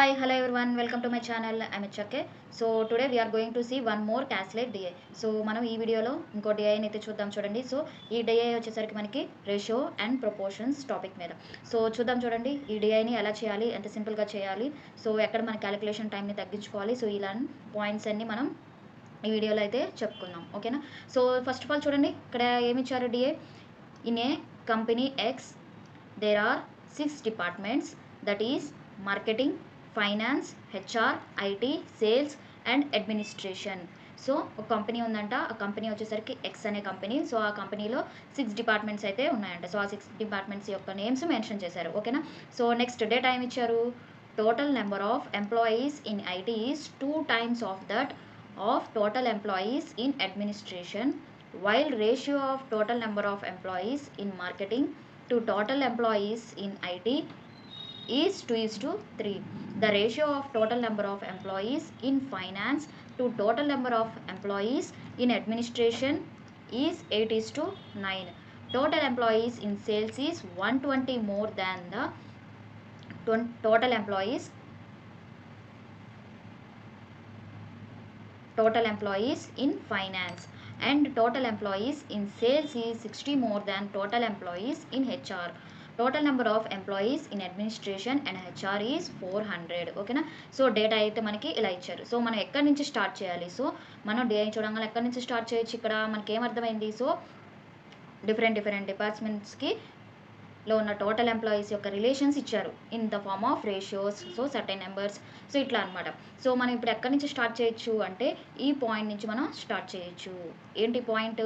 Hi, hello everyone. Welcome to my channel. I'm Chakke. So today we are going to see one more Caslate DA. So మనం ఈ వీడియోలో ఇంకో DA అయితే చూద్దాం చూడండి. So ఈ DA వచ్చేసరికి మనకి రేషియో అండ్ ప్రపోర్షన్స్ టాపిక్ మీద. సో చూద్దాం చూడండి ఈ DAని ఎలా చేయాలి, ఎంత సింపుల్గా చేయాలి, సో ఎక్కడ మన క్యాలిక్యులేషన్ టైంని తగ్గించుకోవాలి, సో ఇలాంటి పాయింట్స్ అన్ని మనం ఈ వీడియోలో అయితే చెప్పుకుందాం. ఓకేనా. సో ఫస్ట్ ఆఫ్ ఆల్ చూడండి ఇక్కడ ఏమి ఇచ్చారు DA. In a company X there are 6 departments, that is marketing, finance, HR, IT, sales and administration. So ఒక కంపెనీ ఉందంట, ఆ కంపెనీ వచ్చేసరికి ఎక్స్ అనే కంపెనీ. సో ఆ కంపెనీలో 6 డిపార్ట్మెంట్స్ అయితే ఉన్నాయంట. సో ఆ 6 డిపార్ట్మెంట్స్ యొక్క నేమ్స్ మెన్షన్ చేశారు. ఓకేనా. సో నెక్స్ట్ డేటా ఏమి ఇచ్చారు. Total number of employees in IT is 2 times of that of total employees in administration, while ratio of total number of employees in marketing to total employees in IT is 2:3. The ratio of total number of employees in finance to total number of employees in administration is 8:9. Total employees in sales is 120 more than the total employees in finance, and total employees in sales is 60 more than total employees in HR. Total number of employees in administration and HR is 400. ఓకేనా. So data అయితే మనకి ఇలా ఇచ్చారు. So మనం ఎక్కడి నుంచి start చేయాలి. So మనం డే చూడంగానే ఎక్కడి నుంచి స్టార్ట్ చేయొచ్చు. ఇక్కడ మనకి ఏమర్థమైంది. సో డిఫరెంట్ డిపార్ట్మెంట్స్కి లో ఉన్న టోటల్ ఎంప్లాయీస్ యొక్క రిలేషన్స్ ఇచ్చారు in the form of ratios, so certain numbers, so ఇట్లా అనమాట. సో మనం ఇప్పుడు ఎక్కడి నుంచి స్టార్ట్ చేయొచ్చు అంటే ఈ పాయింట్ నుంచి మనం స్టార్ట్ చేయొచ్చు. ఏంటి point.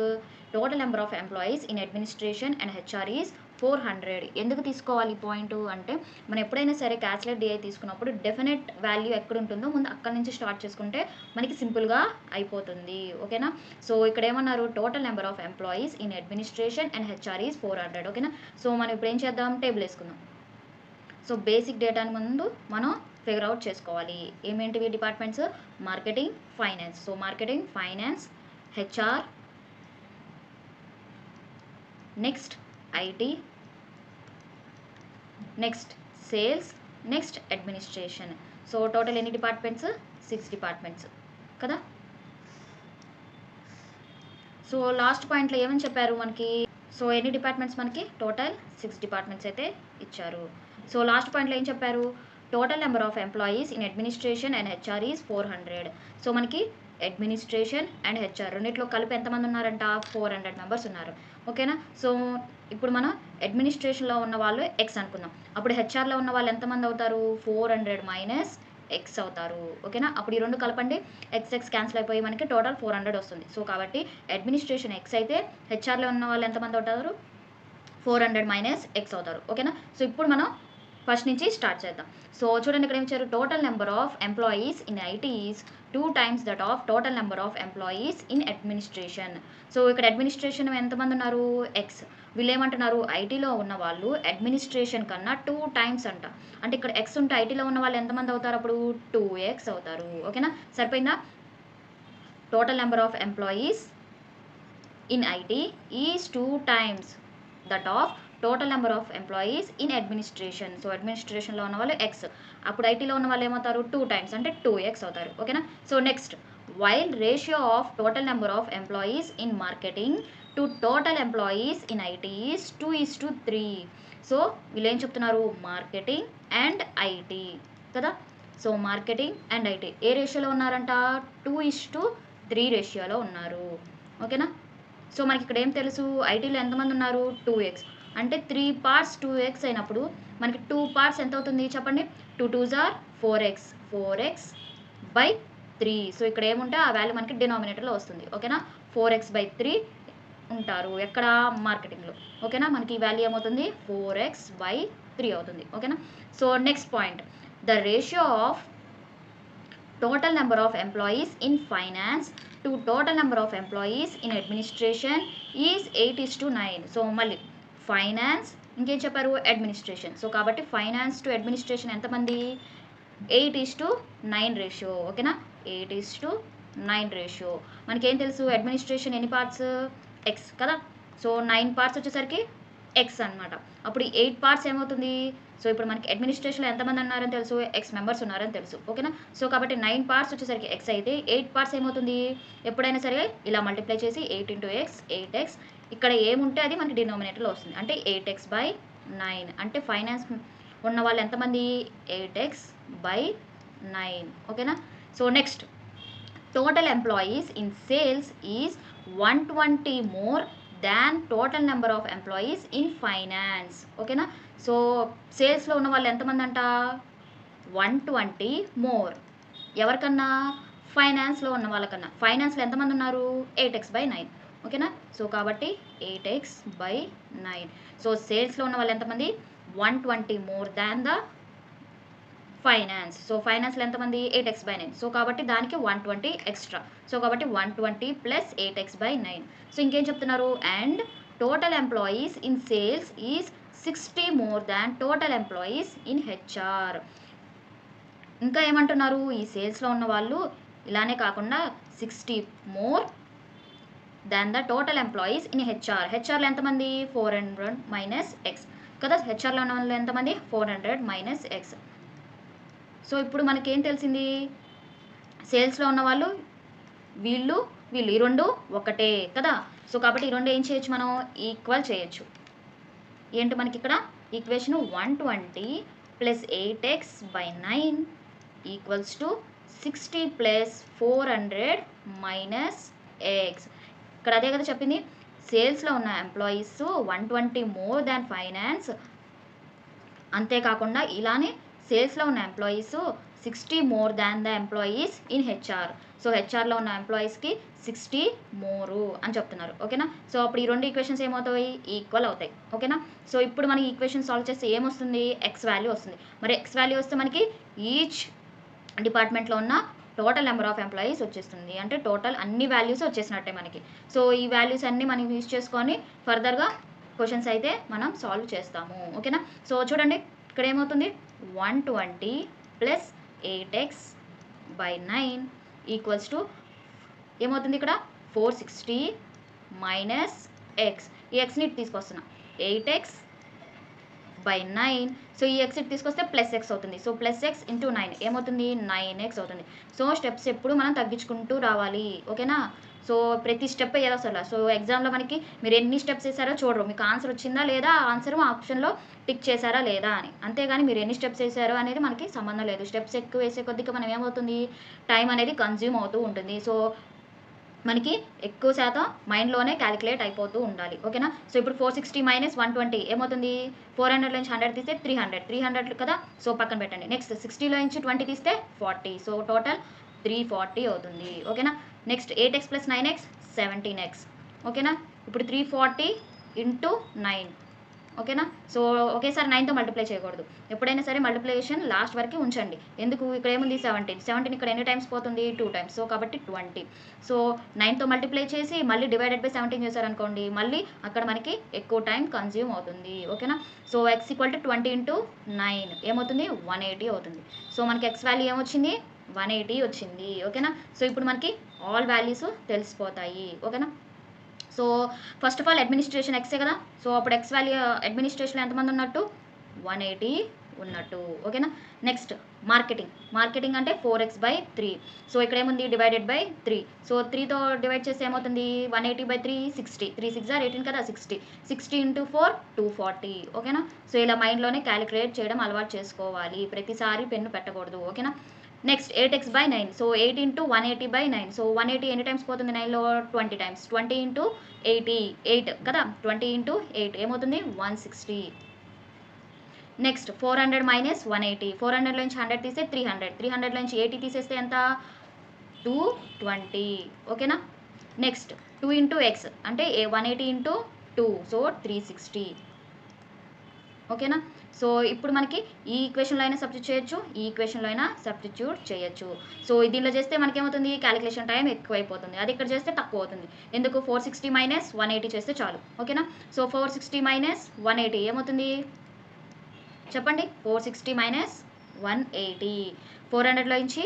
Total number of employees in administration and HR is 400. ఎందుకు తీసుకోవాలి ఈ పాయింట్ అంటే మనం ఎప్పుడైనా సరే క్యాల్కులేట్ డిఐ తీసుకున్నప్పుడు డెఫినెట్ వాల్యూ ఎక్కడ ఉంటుందో ముందు అక్కడి నుంచి స్టార్ట్ చేసుకుంటే మనకి సింపుల్గా అయిపోతుంది. ఓకేనా. సో ఇక్కడ ఏమన్నారు. Total number of employees in administration and HR is 400. ఓకేనా. సో మనం ఇప్పుడు ఏం చేద్దాం. టేబుల్ వేసుకుందాం. సో బేసిక్ డేటాని ముందు మనం ఫిగర్ అవుట్ చేసుకోవాలి. ఏమేంటివి departments. Marketing, finance. So marketing, finance, HR, next IT, next sales, next administration. So total ఎన్ని డిపార్ట్మెంట్స్. 6 డిపార్ట్మెంట్స్ కదా. సో లాస్ట్ పాయింట్లో ఏమని చెప్పారు మనకి. సో ఎన్ని డిపార్ట్మెంట్స్ మనకి. టోటల్ 6 డిపార్ట్మెంట్స్ అయితే ఇచ్చారు. సో లాస్ట్ పాయింట్లో ఏం చెప్పారు. Total number of employees in administration and HR is 400. So మనకి అడ్మినిస్ట్రేషన్ అండ్ హెచ్ఆర్ రెండిట్లో కలిపి ఎంతమంది ఉన్నారంట. 400 మెంబర్స్ ఉన్నారు. ఓకేనా. సో ఇప్పుడు మనం అడ్మినిస్ట్రేషన్లో ఉన్న వాళ్ళు ఎక్స్ అనుకుందాం. అప్పుడు హెచ్ఆర్లో ఉన్న వాళ్ళు ఎంతమంది అవుతారు. 400 మైనస్ ఎక్స్ అవుతారు. ఓకేనా. అప్పుడు ఈ రెండు కలపండి. ఎక్స్ క్యాన్సిల్ అయిపోయి మనకి టోటల్ 400 వస్తుంది. సో కాబట్టి అడ్మినిస్ట్రేషన్ ఎక్స్ అయితే హెచ్ఆర్లో ఉన్న వాళ్ళు ఎంతమంది అవుతారు. 400 మైనస్ ఎక్స్ అవుతారు. ఓకేనా. సో ఇప్పుడు మనం ఫస్ట్ నుంచి స్టార్ట్ చేద్దాం. సో చూడండి ఇక్కడ ఏమి ఇచ్చారు. Total number of employees in IT is 2 times that of total number of employees in administration. So ఇక్కడ అడ్మినిస్ట్రేషన్ ఎంతమంది ఉన్నారు. ఎక్స్. వీళ్ళు ఏమంటున్నారు. ఐటీలో ఉన్న వాళ్ళు అడ్మినిస్ట్రేషన్ కన్నా 2 times అంట. అంటే ఇక్కడ ఎక్స్ ఉంటే ఐటీలో ఉన్న వాళ్ళు ఎంతమంది అవుతారు అప్పుడు 2x అవుతారు. ఓకేనా. సరిపోయిందా. Total number of employees in IT is 2 times that of total number of employees in administration. So అడ్మినిస్ట్రేషన్లో ఉన్న వాళ్ళు ఎక్స్, అప్పుడు ఐటీలో ఉన్న వాళ్ళు ఏమవుతారు 2 times అంటే 2x అవుతారు. ఓకేనా. So next while ratio of total number of employees in marketing to total employees in IT is 2:3. So వీళ్ళు ఏం చెప్తున్నారు. మార్కెటింగ్ అండ్ ఐటీ కదా. సో మార్కెటింగ్ అండ్ ఐటీ ఏ రేషియోలో ఉన్నారంట. 2:3 రేషియోలో ఉన్నారు. ఓకేనా. సో మనకి ఇక్కడ ఏం తెలుసు. ఐటీలో ఎంతమంది ఉన్నారు. 2x అంటే 3 parts 2x అయినప్పుడు మనకి 2 parts ఎంత అవుతుంది చెప్పండి. 2 2s are 4x, 4x/3. So ఇక్కడ ఏముంటే ఆ వాల్యూ మనకి డినామినేటర్లో వస్తుంది. ఓకేనా. 4x/3 ఉంటారు ఎక్కడ. మార్కెటింగ్లో. ఓకేనా. మనకి ఈ వాల్యూ ఏమవుతుంది 4x/3 అవుతుంది. ఓకేనా. So next point. The ratio of total number of employees in finance to total number of employees in administration is 8:9. So మళ్ళీ ఫైనాన్స్ ఇంకేం చెప్పారు. అడ్మినిస్ట్రేషన్. సో కాబట్టి ఫైనాన్స్ టు అడ్మినిస్ట్రేషన్ ఎంతమంది. 8:9 రేషియో. ఓకేనా. 8:9 రేషియో. మనకేం తెలుసు. అడ్మినిస్ట్రేషన్ ఎన్ని పార్ట్స్. ఎక్స్ కదా. సో 9 parts వచ్చేసరికి ఎక్స్ అనమాట. అప్పుడు 8 parts ఏమవుతుంది. సో ఇప్పుడు మనకి అడ్మినిస్ట్రేషన్లో ఎంతమంది ఉన్నారని తెలుసు, ఎక్స్ మెంబర్స్ ఉన్నారని తెలుసు. ఓకేనా. సో కాబట్టి 9 పార్ట్స్ వచ్చేసరికి ఎక్స్ అయితే 8 పార్ట్స్ ఏమవుతుంది, ఎప్పుడైనా సరే ఇలా మల్టిప్లై చేసి 8 × x 8x, ఇక్కడ ఏముంటే అది మనకి డినామినేటర్లో వస్తుంది. అంటే 8x/9 అంటే ఫైనాన్స్ ఉన్న వాళ్ళు ఎంతమంది, 8x/9. ఓకేనా. So next total employees in sales is 120 more than total number of employees in finance. ఓకేనా. సో సేల్స్లో ఉన్న వాళ్ళు ఎంతమంది అంట, 120 మోర్. ఎవరికన్నా, ఫైనాన్స్లో ఉన్న వాళ్ళకన్నా. ఫైనాన్స్లో ఎంతమంది ఉన్నారు, 8x/9. ఓకేనా. సో కాబట్టి 8x/9. సో సేల్స్లో ఉన్న వాళ్ళు ఎంతమంది, 120 more than the finance. So ఫైనాన్స్లో ఎంతమంది, 8x/9. సో కాబట్టి దానికి 120 ఎక్స్ట్రా. సో కాబట్టి 120 + 8x/9. సో ఇంకేం చెప్తున్నారు, and total employees in sales is 60 more than total employees in HR. ఇంకా ఏమంటున్నారు, ఈ సేల్స్లో ఉన్న వాళ్ళు ఇలానే కాకుండా 60 more than the total employees in HR. హెచ్ఆర్లో ఎంతమంది, 400 - x కదా. హెచ్ఆర్లో ఉన్న వాళ్ళు ఎంతమంది, 400 - x. సో ఇప్పుడు మనకేం తెలిసింది, సేల్స్లో ఉన్న వాళ్ళు వీళ్ళు ఈ రెండు ఒకటే కదా. సో కాబట్టి ఈ రెండు ఏం చేయొచ్చు, మనం ఈక్వల్ చేయొచ్చు. ఏంటి మనకి ఇక్కడ ఈక్వేషన్, 120 + 8x/9 = 60 + 400 - x. ఇక్కడ అదే కదా చెప్పింది, సేల్స్లో ఉన్న ఎంప్లాయీస్ 120 మోర్ దాన్ ఫైనాన్స్. అంతేకాకుండా ఇలానే సేల్స్లో ఉన్న employees 60 more than the employees in HR. So హెచ్ఆర్లో ఉన్న ఎంప్లాయీస్కి 60 మోరు అని చెప్తున్నారు. ఓకేనా. సో అప్పుడు ఈ రెండు ఈక్వేషన్స్ ఏమవుతాయి, ఈక్వల్ అవుతాయి. ఓకేనా. సో ఇప్పుడు మనకి ఈక్వేషన్ సాల్వ్ చేస్తే ఏమొస్తుంది, ఎక్స్ వాల్యూ వస్తుంది. మరి ఎక్స్ వాల్యూ వస్తే మనకి ఈచ్ డిపార్ట్మెంట్లో ఉన్న టోటల్ నెంబర్ ఆఫ్ ఎంప్లాయీస్ వచ్చేస్తుంది. అంటే టోటల్ అన్ని వాల్యూస్ వచ్చేసినట్టే మనకి. సో ఈ వాల్యూస్ అన్నీ మనం యూజ్ చేసుకొని ఫర్దర్గా క్వశ్చన్స్ అయితే మనం సాల్వ్ చేస్తాము. ఓకేనా. సో చూడండి ఇక్కడ ఏమవుతుంది, 120 + 8x/9 = ఏమవుతుంది ఇక్కడ, 460 - x. ఈ ఎక్స్ని తీసుకొస్తున్నా, 8x/9. సో ఈ ఎక్స్ తీసుకొస్తే +x అవుతుంది. సో +x × 9 ఏమవుతుంది, 9x అవుతుంది. సో స్టెప్స్ ఎప్పుడు మనం తగ్గించుకుంటూ రావాలి. ఓకేనా. సో ప్రతి స్టెప్ ఏదో అసలు. సో ఎగ్జామ్లో మనకి మీరు ఎన్ని స్టెప్స్ వేసారో చూడరు, మీకు ఆన్సర్ వచ్చిందా లేదా, ఆన్సర్ ఆప్షన్లో టిక్ చేశారా లేదా అని. అంతేగాని మీరు ఎన్ని స్టెప్స్ వేసారో అనేది మనకి సంబంధం లేదు. స్టెప్స్ ఎక్కువ వేసే కొద్దిగా మనం ఏమవుతుంది, టైం అనేది కన్జ్యూమ్ అవుతూ ఉంటుంది. సో మనకి ఎక్కువ శాతం మైండ్లోనే క్యాలిక్యులేట్ అయిపోతూ ఉండాలి. ఓకేనా. సో ఇప్పుడు 460 - 120 ఏమవుతుంది, 400 నుంచి 100 తీస్తే 300 కదా. సో పక్కన పెట్టండి. నెక్స్ట్ 60లో నుంచి 20 తీస్తే 40. సో టోటల్ 340 అవుతుంది. ఓకేనా. Next 8x + 9x 17x. ఓకేనా. ఇప్పుడు 340 × 9. ఓకేనా. సో ఒకేసారి 9తో మల్టిప్లై చేయకూడదు. ఎప్పుడైనా సరే మల్టిప్లికేషన్ లాస్ట్ వరకు ఉంచండి. ఎందుకు, ఇక్కడ ఏముంది 17 ఇక్కడ ఎన్ని టైమ్స్ పోతుంది, 2 టైమ్స్. సో కాబట్టి 20. సో 9తో మల్టిప్లై చేసి మళ్ళీ /17 చేశారనుకోండి, మళ్ళీ అక్కడ మనకి ఎక్కువ టైం కన్జ్యూమ్ అవుతుంది. ఓకేనా. సో x = 20 × 9 ఏమవుతుంది, 180 అవుతుంది. సో మనకి x వాల్యూ ఏమొచ్చింది, 180 వచ్చింది. ఓకేనా. సో ఇప్పుడు మనకి ఆల్ వాల్యూస్ తెలిసిపోతాయి. ఓకేనా. So first of all administration ఎక్సే కదా. సో అప్పుడు ఎక్స్ వాల్యూ అడ్మినిస్ట్రేషన్లో ఎంతమంది ఉన్నట్టు, 180 ఉన్నట్టు. ఓకేనా. నెక్స్ట్ మార్కెటింగ్ అంటే 4x/3. సో ఇక్కడ ఏముంది, /3. సో 3తో డివైడ్ చేస్తే ఏమవుతుంది, 180/3 60. 3 6 are 18 కదా, 60 × 4 240. ఓకేనా. సో ఇలా మైండ్లోనే క్యాలిక్యులేట్ చేయడం అలవాటు చేసుకోవాలి, ప్రతిసారి పెన్ను పెట్టకూడదు. ఓకేనా. Next 8x/9. సో 8 × 180/9. సో 180 ఎన్ని టైమ్స్ పోతుంది, 9లో 20 టైమ్స్. 20 × 80 8 కదా. 20 × 8 ఏమవుతుంది, 160. నెక్స్ట్ 400 - 180. 400లో నుంచి 100 తీస్తే 300. 300లో నుంచి 80 తీసేస్తే ఎంత, 220. ఓకేనా. నెక్స్ట్ 2 × x అంటే 180 × 2. సో 360. ఓకేనా. సో ఇప్పుడు మనకి ఈ ఈక్వేషన్లో అయినా సబ్స్టిట్యూట్ చేయొచ్చు, ఈ ఈక్వేషన్లో అయినా సబ్స్టిట్యూట్ చేయొచ్చు. సో దీనిలో చేస్తే మనకేమవుతుంది, క్యాలిక్యులేషన్ టైం ఎక్కువైపోతుంది. అది ఇక్కడ చేస్తే తక్కువ అవుతుంది. ఎందుకు, 460 - 180 చేస్తే చాలు. ఓకేనా. సో 460 - 180 ఏమవుతుంది చెప్పండి, 460 - 180. 400లో నుంచి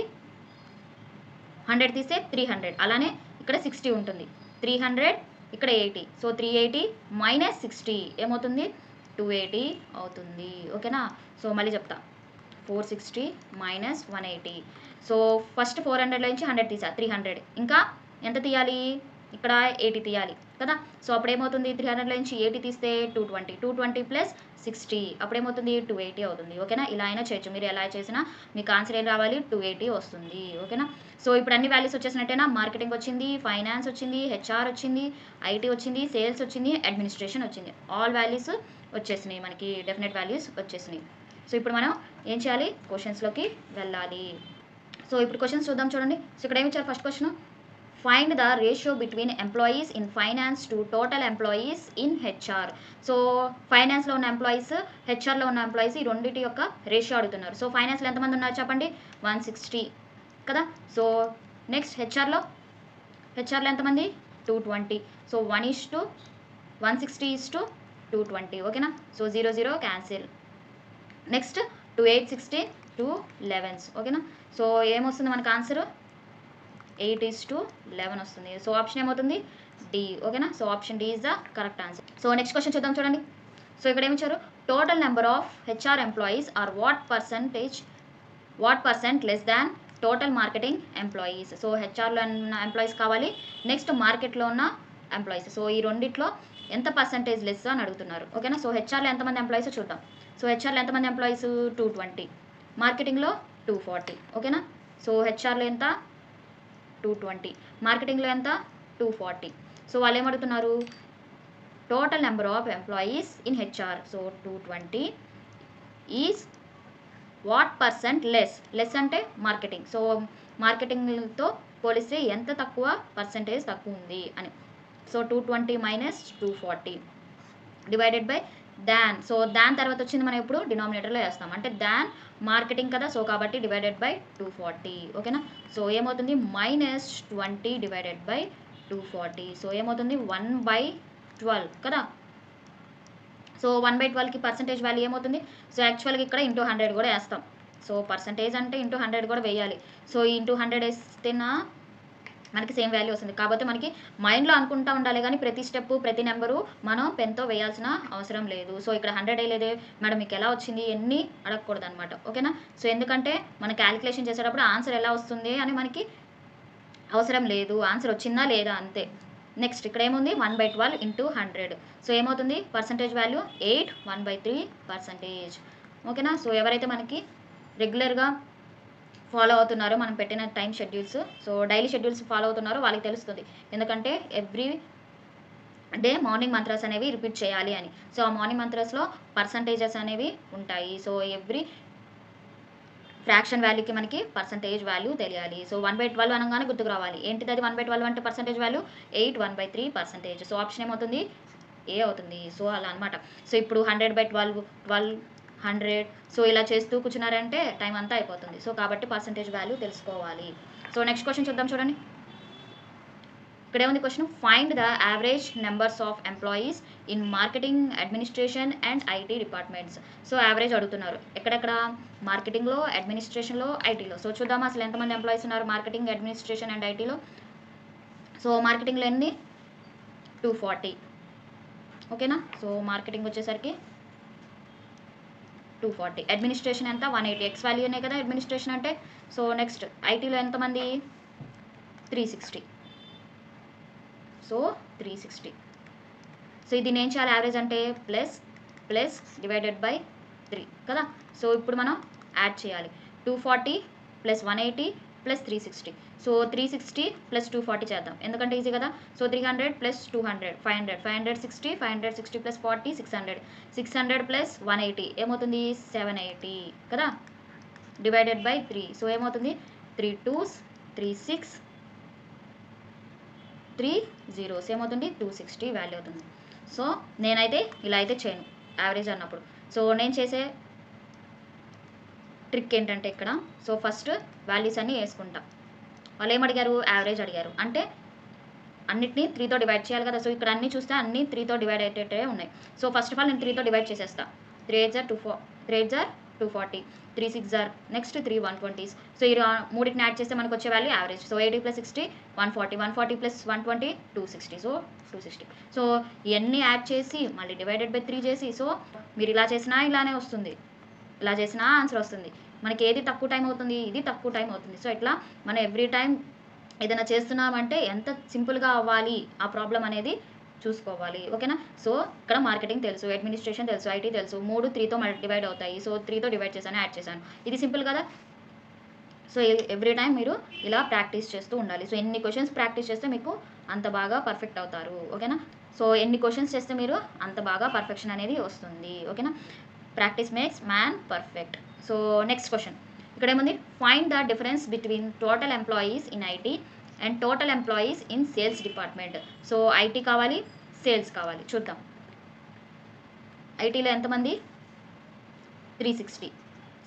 100 తీస్తే 300. అలానే ఇక్కడ 60 ఉంటుంది. 300 ఇక్కడ 80. సో 380 - 60 ఏమవుతుంది, 280 అవుతుంది. ఓకేనా. సో మళ్ళీ చెప్తా, 460 మైనస్ 180. సో ఫస్ట్ 400లో నుంచి 100 తీసా, 300. ఇంకా ఎంత తీయాలి, ఇక్కడ 80 తీయాలి కదా. సో అప్పుడేమవుతుంది, 300లో నుంచి 80 తీస్తే 220, 220 ప్లస్ 60 అప్పుడేమవుతుంది 280 అవుతుంది. ఓకేనా. ఇలా అయినా చేయొచ్చు, మీరు ఎలా చేసినా మీకు ఆన్సర్ ఏం రావాలి, 280 వస్తుంది. ఓకేనా. సో ఇప్పుడు అన్ని వాల్యూస్ వచ్చేసినట్టేనా, మార్కెటింగ్ వచ్చింది, ఫైనాన్స్ వచ్చింది, హెచ్ఆర్ వచ్చింది, ఐటీ వచ్చింది, సేల్స్ వచ్చింది, అడ్మినిస్ట్రేషన్ వచ్చింది. ఆల్ వాల్యూస్ వచ్చేసినాయి, మనకి డెఫినెట్ వాల్యూస్ వచ్చేసినాయి. సో ఇప్పుడు మనం ఏం చేయాలి, క్వశ్చన్స్లోకి వెళ్ళాలి. సో ఇప్పుడు క్వశ్చన్స్ చూద్దాం చూడండి. సో ఇక్కడ ఏమి ఇచ్చారు, first question, find the ratio between employees in finance to total employees in HR. So ఫైనాన్స్లో ఉన్న ఎంప్లాయీస్, హెచ్ఆర్లో ఉన్న ఎంప్లాయీస్, ఈ రెండింటి యొక్క రేషియో అడుగుతున్నారు. సో ఫైనాన్స్లో ఎంతమంది ఉన్నారు చెప్పండి, 160 కదా. సో నెక్స్ట్ హెచ్ఆర్లో ఎంతమంది, 220. సో 1:160:220. ఓకేనా. So 0 0 cancel. నెక్స్ట్ 2860 211. ఓకేనా. సో ఏమొస్తుంది మనకు ఆన్సర్, 8:11 వస్తుంది. సో ఆప్షన్ ఏమవుతుంది, డి. ఓకేనా. So option D is the correct answer. So next question చూద్దాం చూడండి. సో ఇక్కడ ఏమి ఇచ్చారు, total number of HR employees are what percent less than total marketing employees. So హెచ్ఆర్లో ఉన్న ఎంప్లాయీస్ కావాలి, నెక్స్ట్ మార్కెట్లో ఉన్న ఎంప్లాయీస్. సో ఈ రెండిట్లో ఎంత పర్సెంటేజ్ లెస్ అని అడుగుతున్నారు. ఓకేనా. సో హెచ్ఆర్లో ఎంతమంది ఎంప్లాయీస్ చూద్దాం. సో హెచ్ఆర్లో ఎంతమంది ఎంప్లాయీస్, 220, మార్కెటింగ్లో 240. ఓకేనా. సో హెచ్ఆర్లో ఎంత, 220, మార్కెటింగ్లో ఎంత, 240. సో వాళ్ళు ఏమడుగుతున్నారు, total number of employees in HR. So 220 is what percent less అంటే మార్కెటింగ్. సో మార్కెటింగ్తో పోలిస్తే ఎంత తక్కువ పర్సెంటేజ్ తక్కువ ఉంది అని. So 220 minus 240 divided by than. So than తర్వాత వచ్చింది మనం ఇప్పుడు డినామినేటర్లో వేస్తాం, అంటే దాన్ మార్కెటింగ్ కదా. సో కాబట్టి డివైడెడ్ బై 240. ఓకేనా. సో ఏమవుతుంది, -20 డివైడెడ్ బై 240. సో ఏమవుతుంది, 1/12 కదా. సో 1/12కి పర్సెంటేజ్ వాల్యూ ఏమవుతుంది, సో యాక్చువల్గా ఇక్కడ ఇంటూ 100 కూడా వేస్తాం. సో పర్సెంటేజ్ అంటే ఇంటూ 100 కూడా వేయాలి. సో ఇంటూ 100 వేస్తేనా మనకి సేమ్ వాల్యూ వస్తుంది. కాబట్టి మనకి మైండ్లో అనుకుంటా ఉండాలి, కానీ ప్రతి స్టెప్ ప్రతి నెంబరు మనం పెన్తో వేయాల్సిన అవసరం లేదు. సో ఇక్కడ 100 వేయలేదే మేడం మీకు ఎలా వచ్చింది ఎన్ని అడగకూడదు అనమాట. ఓకేనా. సో ఎందుకంటే మన క్యాలిక్యులేషన్ చేసేటప్పుడు ఆన్సర్ ఎలా వస్తుంది అని మనకి అవసరం లేదు, ఆన్సర్ వచ్చిందా లేదా అంతే. నెక్స్ట్ ఇక్కడ ఏముంది, 1/12 ఇంటూ 100. సో ఏమవుతుంది, పర్సంటేజ్ వాల్యూ 8, 1/3%. ఓకేనా. సో ఎవరైతే మనకి రెగ్యులర్గా ఫాలో అవుతున్నారో మనం పెట్టిన time schedules, so daily schedules follow అవుతున్నారో వాళ్ళకి తెలుస్తుంది, ఎందుకంటే ఎవ్రీ డే మార్నింగ్ మంత్రాస్ అనేవి రిపీట్ చేయాలి అని. సో ఆ మార్నింగ్ మంత్రాస్లో పర్సంటేజెస్ అనేవి ఉంటాయి. సో ఎవ్రీ ఫ్రాక్షన్ వాల్యూకి మనకి పర్సంటేజ్ వాల్యూ తెలియాలి. సో 1/12 అనగానే గుర్తుకు రావాలి, ఏంటిది అది 1/12 అంటే పర్సంటేజ్ వాల్యూ 8, 1/3%. సో ఆప్షన్ ఏమవుతుంది, ఏ అవుతుంది. సో అలా అనమాట. సో ఇప్పుడు 100/12, 12, 100 సో ఇలా చేస్తూ కూర్చున్నారంటే టైం అంతా అయిపోతుంది. సో కాబట్టి పర్సంటేజ్ వాల్యూ తెలుసుకోవాలి. సో నెక్స్ట్ క్వశ్చన్ చూద్దాం చూడండి. ఇక్కడ ఏముంది question, find the average numbers of employees in marketing, administration and IT departments. So average అడుగుతున్నారు, ఎక్కడెక్కడ, మార్కెటింగ్లో, అడ్మినిస్ట్రేషన్లో, ఐటీలో. సో చూద్దామా అసలు ఎంతమంది ఎంప్లాయీస్ ఉన్నారు మార్కెటింగ్, అడ్మినిస్ట్రేషన్ అండ్ ఐటీలో. సో మార్కెటింగ్లో ఎన్ని, 240. ఓకేనా. సో మార్కెటింగ్ వచ్చేసరికి 240, అడ్మినిస్ట్రేషన్ ఎంత, 180. ఎక్స్ వాల్యూ ఉన్నాయి కదా అడ్మినిస్ట్రేషన్ అంటే. సో నెక్స్ట్ ఐటీలో ఎంతమంది, 360. సో 360. సో ఇది నేను చేయాలి, యావరేజ్ అంటే ప్లస్ డివైడెడ్ బై 3 కదా. సో ఇప్పుడు మనం యాడ్ చేయాలి, 240 ప్లస్ 180 ప్లస్ 360. సో 360 ప్లస్ 240 చేద్దాం, ఎందుకంటే ఈజీ కదా. సో 300 ప్లస్ 200 500, 560, 560 ప్లస్ 40 600, 600 ప్లస్ 180 ఏమవుతుంది, 780 కదా, డివైడెడ్ బై 3. సో ఏమవుతుంది, 3 2s 3 6 3 zeros ఏమవుతుంది, 260 వాల్యూ అవుతుంది. సో నేనైతే ఇలా అయితే చేయను యావరేజ్ అన్నప్పుడు. సో నేను చేసే ట్రిక్ ఏంటంటే ఇక్కడ, సో ఫస్ట్ వాల్యూస్ అన్నీ వేసుకుంటా. వాళ్ళు ఏమడిగారు, యావరేజ్ అడిగారు అంటే అన్నిటినీ 3తో డివైడ్ చేయాలి కదా. సో ఇక్కడ అన్నీ చూస్తే అన్నీ 3తో డివైడ్ అయ్యేటట్టే ఉన్నాయి. సో ఫస్ట్ ఆఫ్ ఆల్ నేను 3తో డివైడ్ చేసేస్తా. 3 8 2 4, 3 8 240, 3 6 ఆర్ నెక్స్ట్ 3 120s. సో ఈ మూడింటిని యాడ్ చేస్తే మనకు వచ్చే value average. So 80 + 60 140, 140 + 120 260. So 260. So ఇవన్నీ యాడ్ చేసి మళ్ళీ డివైడెడ్ బై 3 చేసి, సో మీరు ఇలా చేసినా ఇలానే వస్తుంది, ఇలా చేసినా ఆన్సర్ వస్తుంది. మనకి ఏది తక్కువ టైం అవుతుంది, ఇది తక్కువ టైం అవుతుంది. సో ఇట్లా మనం ఎవ్రీ టైం ఏదైనా చేస్తున్నామంటే ఎంత సింపుల్గా అవ్వాలి ఆ ప్రాబ్లం అనేది చూసుకోవాలి. ఓకేనా. సో ఇక్కడ మార్కెటింగ్ తెలుసు, అడ్మినిస్ట్రేషన్ తెలుసు, ఐటీ తెలుసు, 3 3తో డివైడ్ అవుతాయి. సో 3తో డివైడ్ చేశాను, యాడ్ చేశాను. ఇది సింపుల్ కదా. సో ఎవ్రీ టైం మీరు ఇలా ప్రాక్టీస్ చేస్తూ ఉండాలి. సో ఎన్ని క్వశ్చన్స్ ప్రాక్టీస్ చేస్తే మీకు అంత బాగా పర్ఫెక్ట్ అవుతారు. ఓకేనా. సో ఎన్ని క్వశ్చన్స్ చేస్తే మీరు అంత బాగా పర్ఫెక్షన్ అనేది వస్తుంది. ఓకేనా. Practice makes man perfect. So next question ఇక్కడ ఏముంది, find the difference between total employees in IT and total employees in sales department. So IT కావాలి, సేల్స్ కావాలి. చూద్దాం. ఐటీలో ఎంతమంది 360,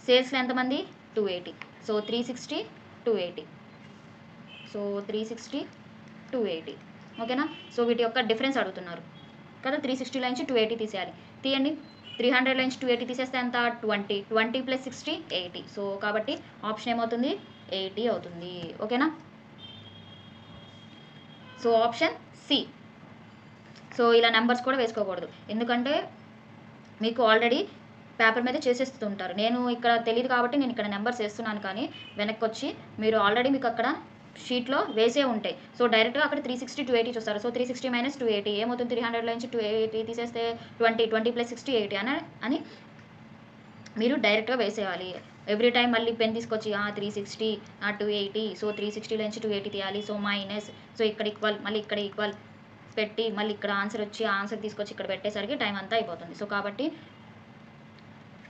సేల్స్లో ఎంతమంది 280. So 360 280, so 360 280. ఓకేనా. సో వీటి యొక్క డిఫరెన్స్ అడుగుతున్నారు కదా. 360 నుంచి 280 తీసేయాలి. తీయండి. 300 నుంచి 280 తీసేస్తే ఎంత 20, 20 + 60 80. సో కాబట్టి ఆప్షన్ ఏమవుతుంది 80 అవుతుంది. ఓకేనా. So option C. సో ఇలా నెంబర్స్ కూడా వేసుకోకూడదు, ఎందుకంటే మీకు ఆల్రెడీ పేపర్ మీద చేసేస్తుంటారు. నేను ఇక్కడ తెలియదు కాబట్టి నేను ఇక్కడ నెంబర్స్ వేస్తున్నాను, కానీ వెనక్కి వచ్చి మీరు ఆల్రెడీ మీకు అక్కడ షీట్లో వేసే ఉంటాయి. సో డైరెక్ట్గా అక్కడ 360 280 చూస్తారు. సో 360 - 280 ఏమవుతుంది, 300 నుంచి 280 తీసేస్తే 20, 20 + 60 80 అని మీరు డైరెక్ట్గా వేసేయాలి. ఎవ్రీ టైం మళ్ళీ పెన్ తీసుకొచ్చి 360 280, సో 360 నుంచి 280 తీయాలి. సో మైనస్, సో ఇక్కడ ఈక్వల్, మళ్ళీ ఇక్కడ ఈక్వల్ పెట్టి మళ్ళీ ఇక్కడ ఆన్సర్ వచ్చి ఆన్సర్ తీసుకొచ్చి ఇక్కడ పెట్టేసరికి టైం అంతా అయిపోతుంది. సో కాబట్టి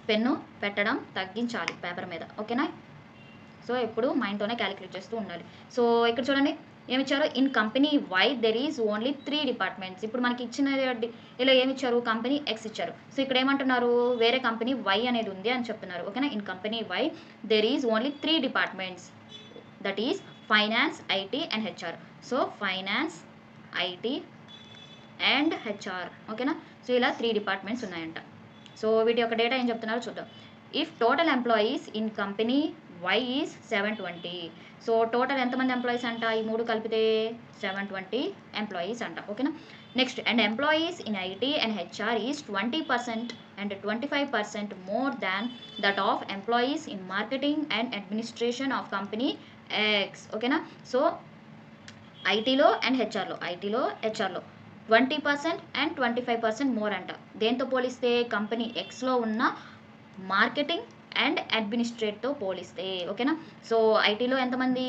పెన్ను పెట్టడం తగ్గించాలి పేపర్ మీద. ఓకేనా. సో ఎప్పుడు మైండ్తోనే క్యాలిక్యులేట్ చేస్తూ ఉండాలి. సో ఇక్కడ చూడండి ఏమిచ్చారు, in company Y there is only 3 departments. ఇప్పుడు మనకి ఇచ్చిన ఇలా ఏమిచ్చారు, కంపెనీ ఎక్స్ ఇచ్చారు. సో ఇక్కడ ఏమంటున్నారు, వేరే కంపెనీ వై అనేది ఉంది అని చెప్తున్నారు. ఓకేనా. In company Y there is only 3 departments, that is finance, IT and HR. So finance, IT and HR. ఓకేనా. సో ఇలా 3 డిపార్ట్మెంట్స్ ఉన్నాయంట. సో వీటి యొక్క డేటా ఏం చెప్తున్నారో చూద్దాం. If total employees in company Y is 720. So total ఎంతమంది employees అంట, ఈ 3 కలిపితే 720 ఎంప్లాయీస్ అంట. ఓకేనా. Next, and employees in IT and HR is 20% and 25% more than that of employees in marketing and administration of company X. ఓకేనా. So ఐటీలో and హెచ్ఆర్లో 20% and 25% more అంట. దేంతో పోలిస్తే, కంపెనీ ఎక్స్లో ఉన్న మార్కెటింగ్ అండ్ అడ్మినిస్ట్రేట్తో పోలిస్తే. ఓకేనా. సో ఐటీలో ఎంతమంది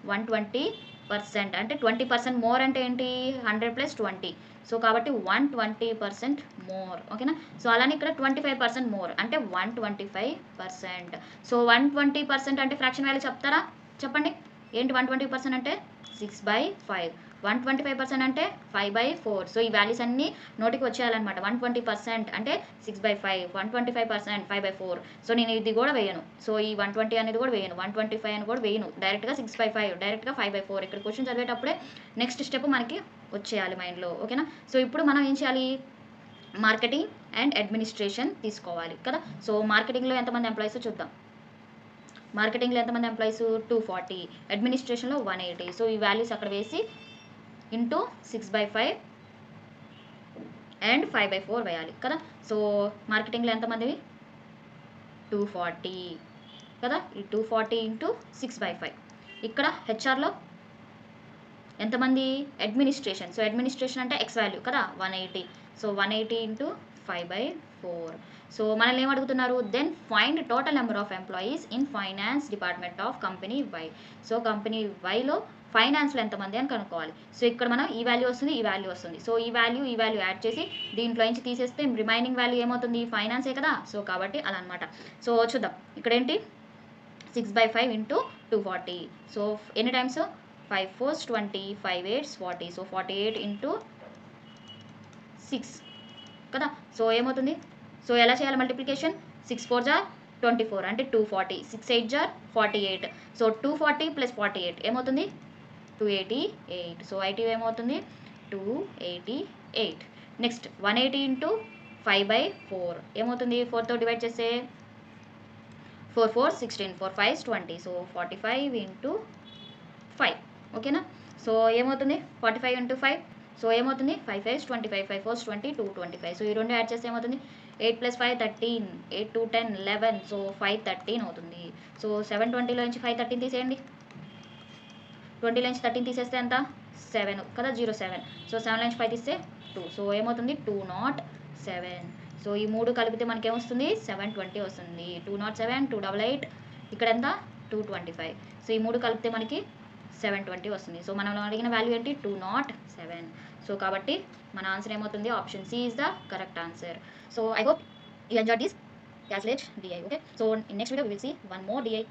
120%, అంటే 20% మోర్ అంటే ఏంటి, 100 + 20. సో కాబట్టి 120% మోర్. ఓకేనా. సో అలానే ఇక్కడ 25% మోర్ అంటే 125%. సో 120% అంటే ఫ్రాక్షన్ వాల్యూ చెప్తారా, చెప్పండి. ఏంటి 120% అంటే 6/5, 125% అంటే 5/4. సో ఈ వాల్యూస్ అన్నీ నోటికి వచ్చేయాలన్నమాట. 120% అంటే 6/5, 125% 5/4. సో నేను ఇది కూడా వేయను. సో ఈ 120 అనేది కూడా వేయను, 125 అని కూడా వేయను. డైరెక్ట్గా 6/5, డైరెక్ట్గా 5/4. ఇక్కడ క్వశ్చన్ చదివేటప్పుడే నెక్స్ట్ స్టెప్ మనకి వచ్చేయాలి మైండ్లో. ఓకేనా. సో ఇప్పుడు మనం ఏం చేయాలి, మార్కెటింగ్ అండ్ అడ్మినిస్ట్రేషన్ తీసుకోవాలి కదా. సో మార్కెటింగ్లో ఎంతమంది ఎంప్లాయీస్ చూద్దాం. మార్కెటింగ్లో ఎంతమంది ఎంప్లాయీస్ 240, అడ్మినిస్ట్రేషన్లో 180. సో ఈ వాల్యూస్ అక్కడ వేసి ఇంటూ 6/5 అండ్ 5/4 వేయాలి కదా. సో మార్కెటింగ్లో ఎంతమందివి 240 కదా. ఈ 240 ఇంటూ 6/5. ఇక్కడ హెచ్ఆర్లో ఎంతమంది, అడ్మినిస్ట్రేషన్. సో అడ్మినిస్ట్రేషన్ అంటే ఎక్స్ వాల్యూ కదా 180. So 180 into 5/4. సో మనల్ని ఏం అడుగుతున్నారు, then find total number of employees in finance department of company Y. So company వైలో ఫైనాన్స్లో ఎంతమంది అని కనుక్కోవాలి. సో ఇక్కడ మనం ఈ వాల్యూ వస్తుంది, ఈ వాల్యూ వస్తుంది. సో ఈ వాల్యూ యాడ్ చేసి దీంట్లో నుంచి తీసేస్తే రిమైనింగ్ వాల్యూ ఏమవుతుంది, ఫైనాన్సే కదా. సో కాబట్టి అలా అనమాట. సో చూద్దాం ఇక్కడ ఏంటి, 6/5 ఇంటూ 240. సో ఎన్ని times, 5 4s 20, 5 8s 40. So 48 into 6 కదా. సో ఏమవుతుంది, సో ఎలా చేయాలి మల్టిప్లికేషన్, 6 4s are 24 అంటే 240, 6 8s are 48. సో 240 + 48 ఏమవుతుంది 288. సో ఐటీ ఏమవుతుంది 288. నెక్స్ట్ 180 ఇంటూ 5/4 ఏమవుతుంది, 4తో డివైడ్ చేస్తే 4 4 16, 4 5 20. So 45 into 5. ఓకేనా? సో ఏమవుతుంది 45 ఇంటూ 5. సో ఏమవుతుంది 5 5 25, 5 4 20, 2 25. సో ఈ రెండు యాడ్ చేస్తే ఏమవుతుంది 8 + 5 13, 8 2 10 11. సో 5 13 అవుతుంది. సో 720లో నుంచి 5 13 తీసేయండి. 20లో నుంచి 13 తీసేస్తే ఎంత 7 కదా, 07. సో 7లో నుంచి 5 తీస్తే 2. సో ఏమవుతుంది 207. సో ఈ మూడు కలిపితే మనకి ఏమొస్తుంది 720 వస్తుంది. 207, 288, ఇక్కడ ఎంత 225. సో ఈ మూడు కలిపితే మనకి 720 వస్తుంది. సో మనం అడిగిన వాల్యూ ఏంటి 207. సో కాబట్టి మన ఆన్సర్ ఏమవుతుంది option C is the correct answer. So I hope you enjoy this calculate DI. Okay, so in next video we will see one more DI.